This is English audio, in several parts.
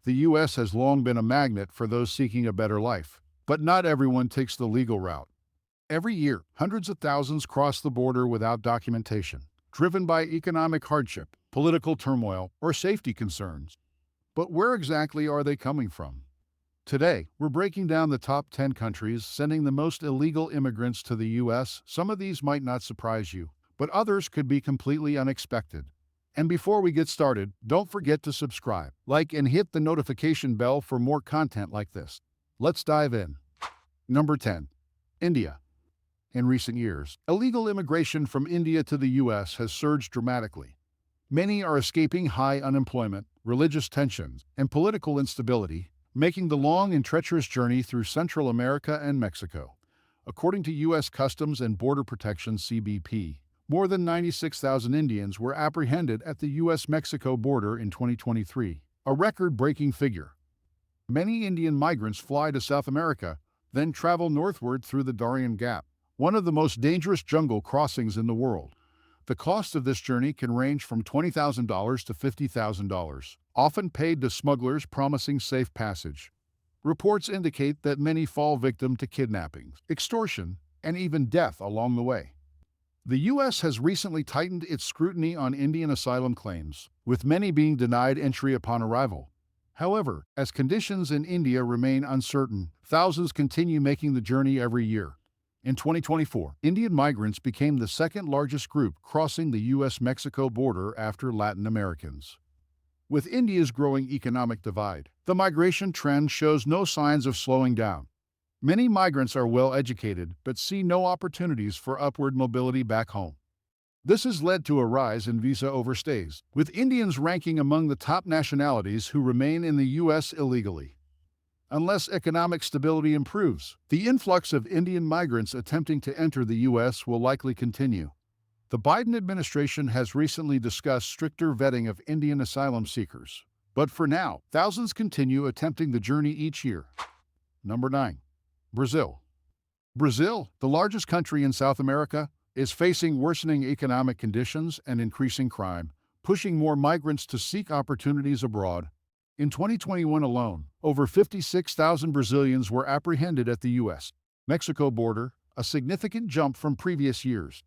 The U.S. has long been a magnet for those seeking a better life, but not everyone takes the legal route. Every year, hundreds of thousands cross the border without documentation, driven by economic hardship, political turmoil, or safety concerns. But where exactly are they coming from? Today, we're breaking down the top 10 countries sending the most illegal immigrants to the U.S. Some of these might not surprise you, but others could be completely unexpected. And before we get started, don't forget to subscribe, like, and hit the notification bell for more content like this. Let's dive in. Number 10. India. In recent years, illegal immigration from India to the U.S. has surged dramatically. Many are escaping high unemployment, religious tensions, and political instability, making the long and treacherous journey through Central America and Mexico. According to U.S. Customs and Border Protection (CBP), more than 96,000 Indians were apprehended at the U.S.-Mexico border in 2023, a record-breaking figure. Many Indian migrants fly to South America, then travel northward through the Darien Gap, one of the most dangerous jungle crossings in the world. The cost of this journey can range from $20,000 to $50,000, often paid to smugglers promising safe passage. Reports indicate that many fall victim to kidnappings, extortion, and even death along the way. The U.S. has recently tightened its scrutiny on Indian asylum claims, with many being denied entry upon arrival. However, as conditions in India remain uncertain, thousands continue making the journey every year. In 2024, Indian migrants became the second largest group crossing the U.S.-Mexico border after Latin Americans. With India's growing economic divide, the migration trend shows no signs of slowing down. Many migrants are well educated but see no opportunities for upward mobility back home. This has led to a rise in visa overstays, with Indians ranking among the top nationalities who remain in the U.S. illegally. Unless economic stability improves, the influx of Indian migrants attempting to enter the U.S. will likely continue. The Biden administration has recently discussed stricter vetting of Indian asylum seekers. But for now, thousands continue attempting the journey each year. Number 9. Brazil. Brazil, the largest country in South America, is facing worsening economic conditions and increasing crime, pushing more migrants to seek opportunities abroad. In 2021 alone, over 56,000 Brazilians were apprehended at the U.S.-Mexico border, a significant jump from previous years.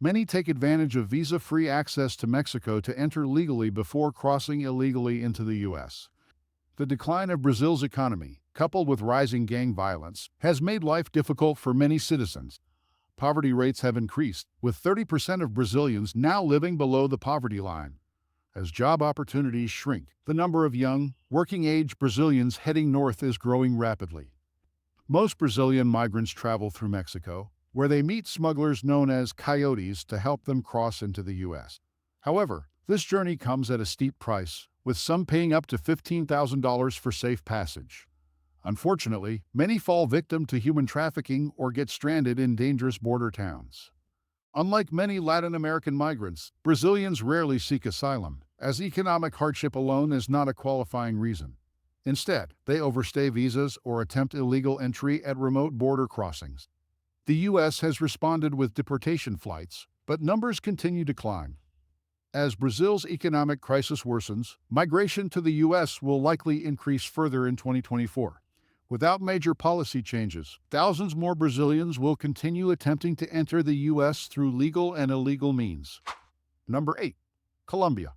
Many take advantage of visa-free access to Mexico to enter legally before crossing illegally into the U.S. The decline of Brazil's economy, coupled with rising gang violence, has made life difficult for many citizens. Poverty rates have increased, with 30% of Brazilians now living below the poverty line. As job opportunities shrink, the number of young, working-age Brazilians heading north is growing rapidly. Most Brazilian migrants travel through Mexico, where they meet smugglers known as coyotes to help them cross into the U.S. However, this journey comes at a steep price, with some paying up to $15,000 for safe passage. Unfortunately, many fall victim to human trafficking or get stranded in dangerous border towns. Unlike many Latin American migrants, Brazilians rarely seek asylum, as economic hardship alone is not a qualifying reason. Instead, they overstay visas or attempt illegal entry at remote border crossings. The U.S. has responded with deportation flights, but numbers continue to climb. As Brazil's economic crisis worsens, migration to the U.S. will likely increase further in 2024. Without major policy changes, thousands more Brazilians will continue attempting to enter the U.S. through legal and illegal means. Number 8. Colombia.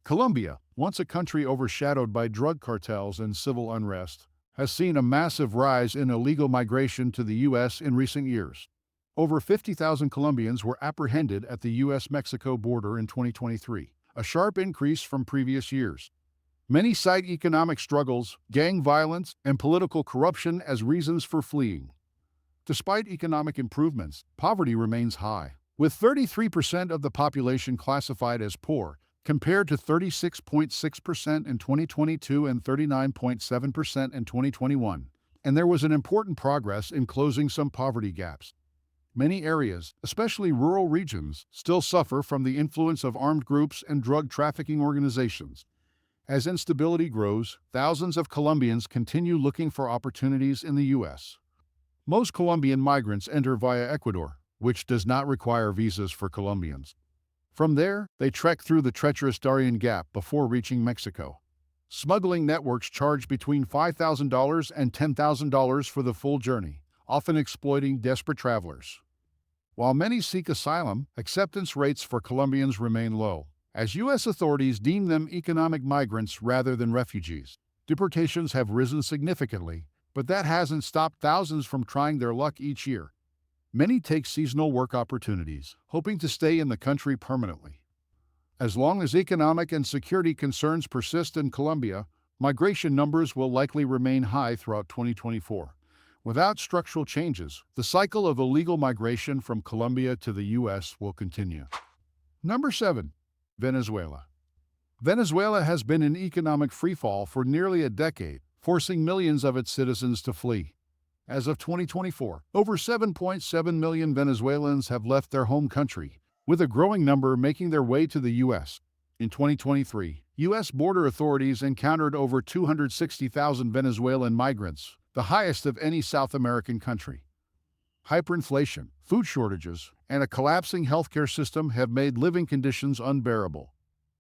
Colombia, once a country overshadowed by drug cartels and civil unrest, has seen a massive rise in illegal migration to the U.S. in recent years. Over 50,000 Colombians were apprehended at the U.S.-Mexico border in 2023, a sharp increase from previous years. Many cite economic struggles, gang violence, and political corruption as reasons for fleeing. Despite economic improvements, poverty remains high, with 33% of the population classified as poor, compared to 36.6% in 2022 and 39.7% in 2021. And there was an important progress in closing some poverty gaps. Many areas, especially rural regions, still suffer from the influence of armed groups and drug trafficking organizations. As instability grows, thousands of Colombians continue looking for opportunities in the U.S. Most Colombian migrants enter via Ecuador, which does not require visas for Colombians. From there, they trek through the treacherous Darien Gap before reaching Mexico. Smuggling networks charge between $5,000 and $10,000 for the full journey, often exploiting desperate travelers. While many seek asylum, acceptance rates for Colombians remain low, as U.S. authorities deem them economic migrants rather than refugees. Deportations have risen significantly, but that hasn't stopped thousands from trying their luck each year. Many take seasonal work opportunities, hoping to stay in the country permanently. As long as economic and security concerns persist in Colombia, migration numbers will likely remain high throughout 2024. Without structural changes, the cycle of illegal migration from Colombia to the U.S. will continue. Number 7. Venezuela. Venezuela has been in economic freefall for nearly a decade, forcing millions of its citizens to flee. As of 2024, over 7.7 million Venezuelans have left their home country, with a growing number making their way to the U.S. In 2023, U.S. border authorities encountered over 260,000 Venezuelan migrants, the highest of any South American country. Hyperinflation, food shortages, and a collapsing healthcare system have made living conditions unbearable.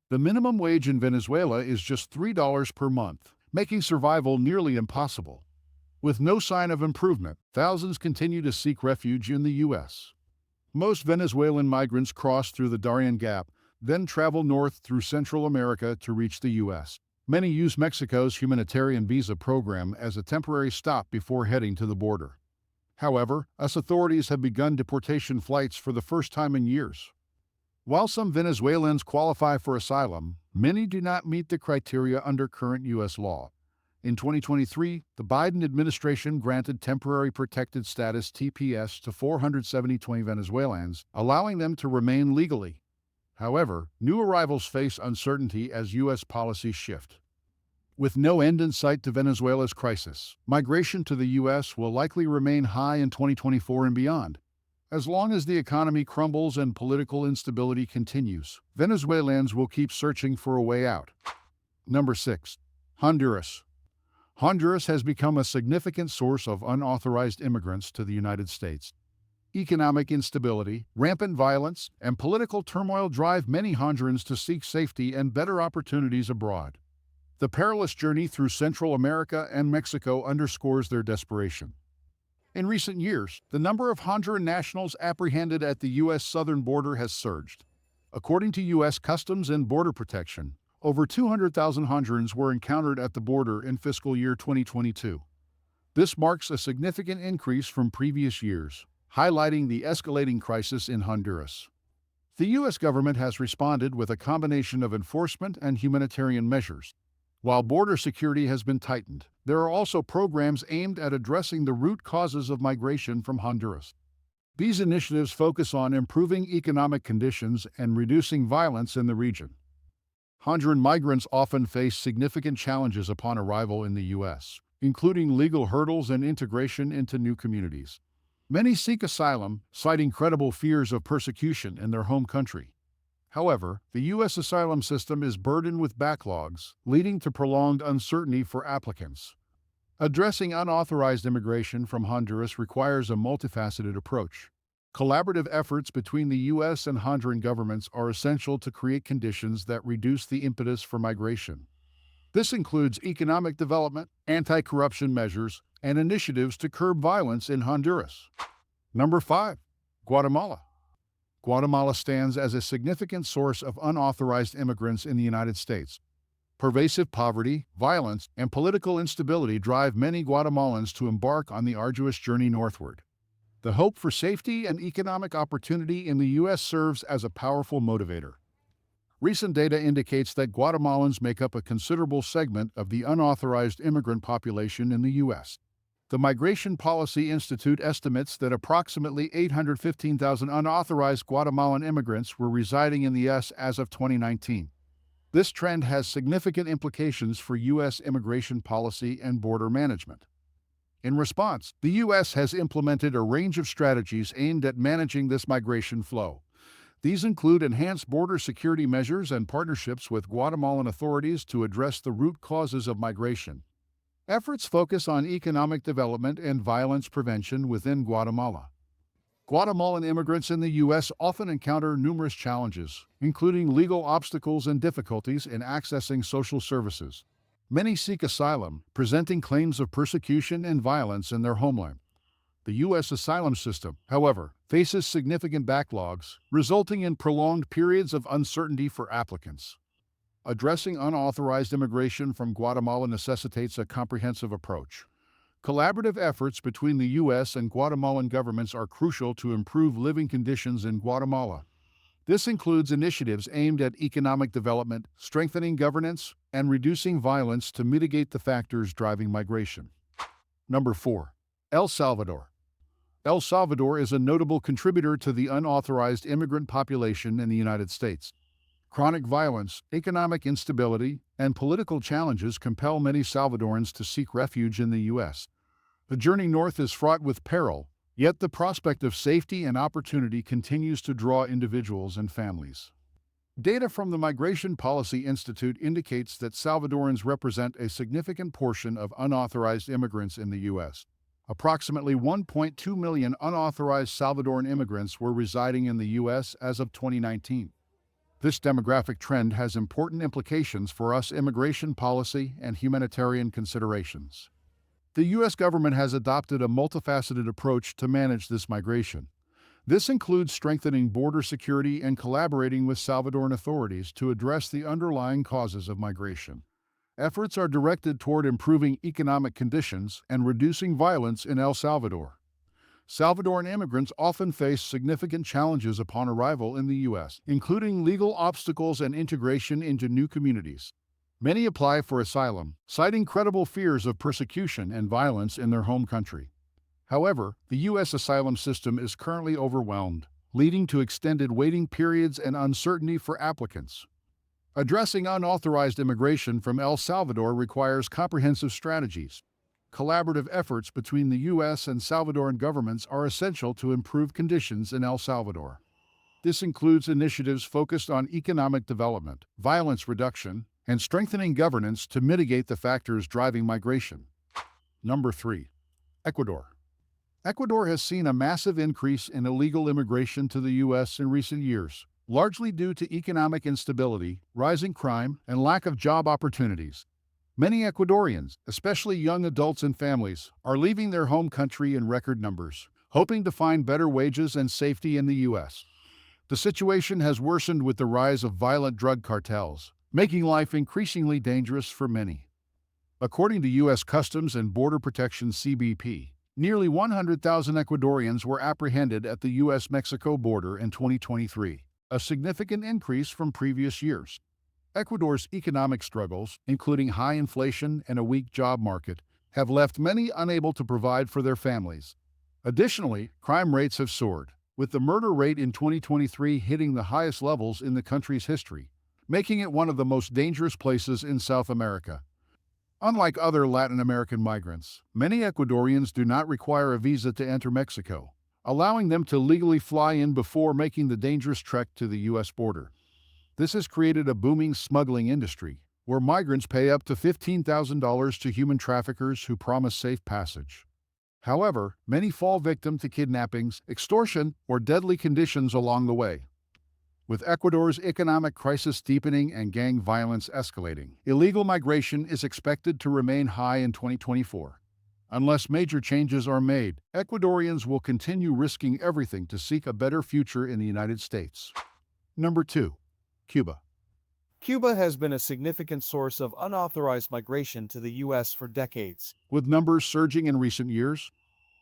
The minimum wage in Venezuela is just $3 per month, making survival nearly impossible. With no sign of improvement, thousands continue to seek refuge in the U.S. Most Venezuelan migrants cross through the Darien Gap, then travel north through Central America to reach the U.S. Many use Mexico's humanitarian visa program as a temporary stop before heading to the border. However, U.S. authorities have begun deportation flights for the first time in years. While some Venezuelans qualify for asylum, many do not meet the criteria under current U.S. law. In 2023, the Biden administration granted temporary protected status (TPS) to 472 Venezuelans, allowing them to remain legally. However, new arrivals face uncertainty as U.S. policies shift. With no end in sight to Venezuela's crisis, migration to the U.S. will likely remain high in 2024 and beyond. As long as the economy crumbles and political instability continues, Venezuelans will keep searching for a way out. Number 6. Honduras. Honduras has become a significant source of unauthorized immigrants to the United States. Economic instability, rampant violence, and political turmoil drive many Hondurans to seek safety and better opportunities abroad. The perilous journey through Central America and Mexico underscores their desperation. In recent years, the number of Honduran nationals apprehended at the U.S. southern border has surged. According to U.S. Customs and Border Protection, over 200,000 Hondurans were encountered at the border in fiscal year 2022. This marks a significant increase from previous years, highlighting the escalating crisis in Honduras. The U.S. government has responded with a combination of enforcement and humanitarian measures. While border security has been tightened, there are also programs aimed at addressing the root causes of migration from Honduras. These initiatives focus on improving economic conditions and reducing violence in the region. Honduran migrants often face significant challenges upon arrival in the U.S., including legal hurdles and integration into new communities. Many seek asylum, citing credible fears of persecution in their home country. However, the U.S. asylum system is burdened with backlogs, leading to prolonged uncertainty for applicants. Addressing unauthorized immigration from Honduras requires a multifaceted approach. Collaborative efforts between the U.S. and Honduran governments are essential to create conditions that reduce the impetus for migration. This includes economic development, anti-corruption measures, and initiatives to curb violence in Honduras. Number 5. Guatemala. Guatemala stands as a significant source of unauthorized immigrants in the United States. Pervasive poverty, violence, and political instability drive many Guatemalans to embark on the arduous journey northward. The hope for safety and economic opportunity in the U.S. serves as a powerful motivator. Recent data indicates that Guatemalans make up a considerable segment of the unauthorized immigrant population in the U.S. The Migration Policy Institute estimates that approximately 815,000 unauthorized Guatemalan immigrants were residing in the U.S. as of 2019. This trend has significant implications for U.S. immigration policy and border management. In response, the U.S. has implemented a range of strategies aimed at managing this migration flow. These include enhanced border security measures and partnerships with Guatemalan authorities to address the root causes of migration. Efforts focus on economic development and violence prevention within Guatemala. Guatemalan immigrants in the U.S. often encounter numerous challenges, including legal obstacles and difficulties in accessing social services. Many seek asylum, presenting claims of persecution and violence in their homeland. The U.S. asylum system, however, faces significant backlogs, resulting in prolonged periods of uncertainty for applicants. Addressing unauthorized immigration from Guatemala necessitates a comprehensive approach. Collaborative efforts between the U.S. and Guatemalan governments are crucial to improve living conditions in Guatemala. This includes initiatives aimed at economic development, strengthening governance, and reducing violence to mitigate the factors driving migration. Number 4. El Salvador. El Salvador is a notable contributor to the unauthorized immigrant population in the United States. Chronic violence, economic instability, and political challenges compel many Salvadorans to seek refuge in the U.S. The journey north is fraught with peril, yet the prospect of safety and opportunity continues to draw individuals and families. Data from the Migration Policy Institute indicates that Salvadorans represent a significant portion of unauthorized immigrants in the U.S. Approximately 1.2 million unauthorized Salvadoran immigrants were residing in the U.S. as of 2019. This demographic trend has important implications for U.S. immigration policy and humanitarian considerations. The U.S. government has adopted a multifaceted approach to manage this migration. This includes strengthening border security and collaborating with Salvadoran authorities to address the underlying causes of migration. Efforts are directed toward improving economic conditions and reducing violence in El Salvador. Salvadoran immigrants often face significant challenges upon arrival in the U.S., including legal obstacles and integration into new communities. Many apply for asylum, citing credible fears of persecution and violence in their home country. However, the U.S. asylum system is currently overwhelmed, leading to extended waiting periods and uncertainty for applicants. Addressing unauthorized immigration from El Salvador requires comprehensive strategies. Collaborative efforts between the U.S. and Salvadoran governments are essential to improve conditions in El Salvador. This includes initiatives focused on economic development, violence reduction, and strengthening governance to mitigate the factors driving migration. Number 3. Ecuador. Ecuador has seen a massive increase in illegal immigration to the U.S. in recent years, largely due to economic instability, rising crime, and lack of job opportunities. Many Ecuadorians, especially young adults and families, are leaving their home country in record numbers, hoping to find better wages and safety in the U.S. The situation has worsened with the rise of violent drug cartels, making life increasingly dangerous for many. According to U.S. Customs and Border Protection (CBP), nearly 100,000 Ecuadorians were apprehended at the U.S.-Mexico border in 2023, a significant increase from previous years. Ecuador's economic struggles, including high inflation and a weak job market, have left many unable to provide for their families. Additionally, crime rates have soared, with the murder rate in 2023 hitting the highest levels in the country's history, making it one of the most dangerous places in South America. Unlike other Latin American migrants, many Ecuadorians do not require a visa to enter Mexico, allowing them to legally fly in before making the dangerous trek to the U.S. border. This has created a booming smuggling industry, where migrants pay up to $15,000 to human traffickers who promise safe passage. However, many fall victim to kidnappings, extortion, or deadly conditions along the way. With Ecuador's economic crisis deepening and gang violence escalating, illegal migration is expected to remain high in 2024. Unless major changes are made, Ecuadorians will continue risking everything to seek a better future in the United States. Number 2. Cuba. Cuba has been a significant source of unauthorized migration to the U.S. for decades. With numbers surging in recent years,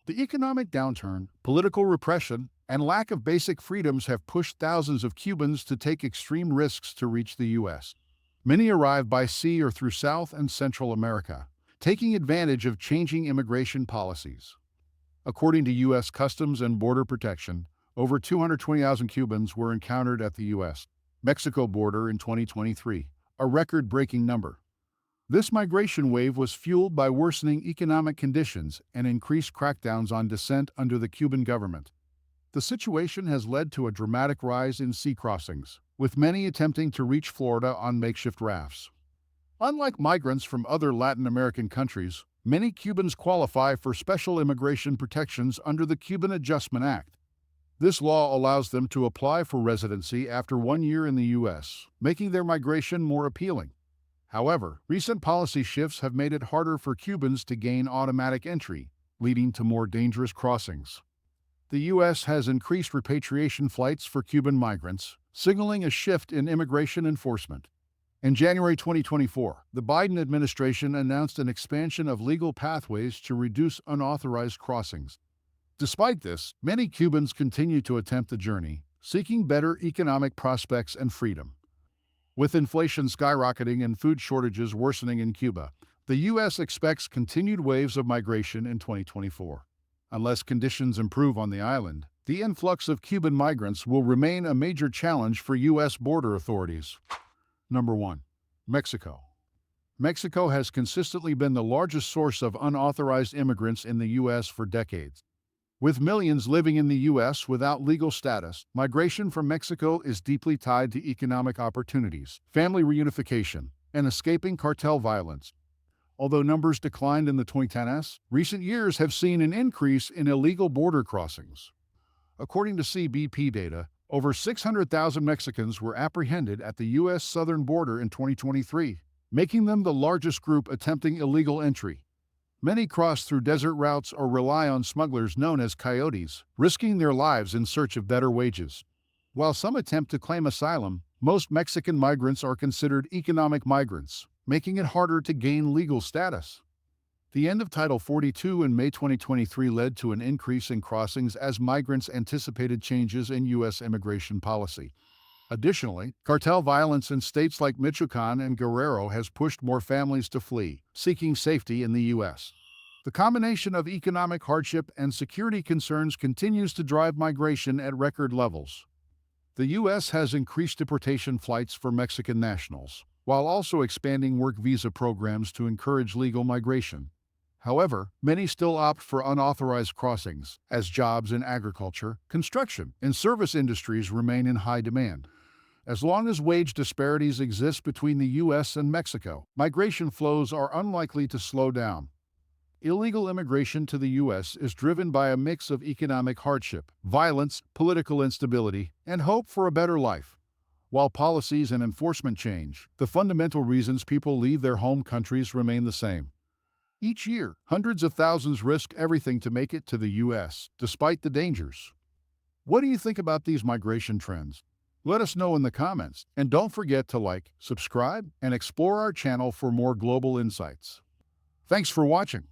the economic downturn, political repression, and lack of basic freedoms have pushed thousands of Cubans to take extreme risks to reach the U.S. Many arrive by sea or through South and Central America, taking advantage of changing immigration policies. According to U.S. Customs and Border Protection, over 220,000 Cubans were encountered at the U.S.-Mexico border in 2023, a record-breaking number. This migration wave was fueled by worsening economic conditions and increased crackdowns on dissent under the Cuban government. The situation has led to a dramatic rise in sea crossings, with many attempting to reach Florida on makeshift rafts. Unlike migrants from other Latin American countries, many Cubans qualify for special immigration protections under the Cuban Adjustment Act. This law allows them to apply for residency after 1 year in the U.S., making their migration more appealing. However, recent policy shifts have made it harder for Cubans to gain automatic entry, leading to more dangerous crossings. The U.S. has increased repatriation flights for Cuban migrants, signaling a shift in immigration enforcement. In January 2024, the Biden administration announced an expansion of legal pathways to reduce unauthorized crossings. Despite this, many Cubans continue to attempt the journey, seeking better economic prospects and freedom. With inflation skyrocketing and food shortages worsening in Cuba, the U.S. expects continued waves of migration in 2024. Unless conditions improve on the island, the influx of Cuban migrants will remain a major challenge for U.S. border authorities. Number 1. Mexico. Mexico has consistently been the largest source of unauthorized immigrants in the U.S. for decades. With millions living in the U.S. without legal status, migration from Mexico is deeply tied to economic opportunities, family reunification, and escaping cartel violence. Although numbers declined in the 2010s, recent years have seen an increase in illegal border crossings. According to CBP data, over 600,000 Mexicans were apprehended at the U.S. southern border in 2023, making them the largest group attempting illegal entry. Many cross through desert routes or rely on smugglers known as coyotes, risking their lives in search of better wages. While some attempt to claim asylum, most Mexican migrants are considered economic migrants, making it harder to gain legal status. The end of Title 42 in May 2023 led to an increase in crossings as migrants anticipated changes in U.S. immigration policy. Additionally, cartel violence in states like Michoacan and Guerrero has pushed more families to flee, seeking safety in the U.S. The combination of economic hardship and security concerns continues to drive migration at record levels. The U.S. has increased deportation flights for Mexican nationals, while also expanding work visa programs to encourage legal migration. However, many still opt for unauthorized crossings, as jobs in agriculture, construction, and service industries remain in high demand. As long as wage disparities exist between the U.S. and Mexico, migration flows are unlikely to slow down. Illegal immigration to the U.S. is driven by a mix of economic hardship, violence, political instability, and hope for a better life. While policies and enforcement change, the fundamental reasons people leave their home countries remain the same. Each year, hundreds of thousands risk everything to make it to the U.S., despite the dangers. What do you think about these migration trends? Let us know in the comments, and don't forget to like, subscribe, and explore our channel for more global insights. Thanks for watching.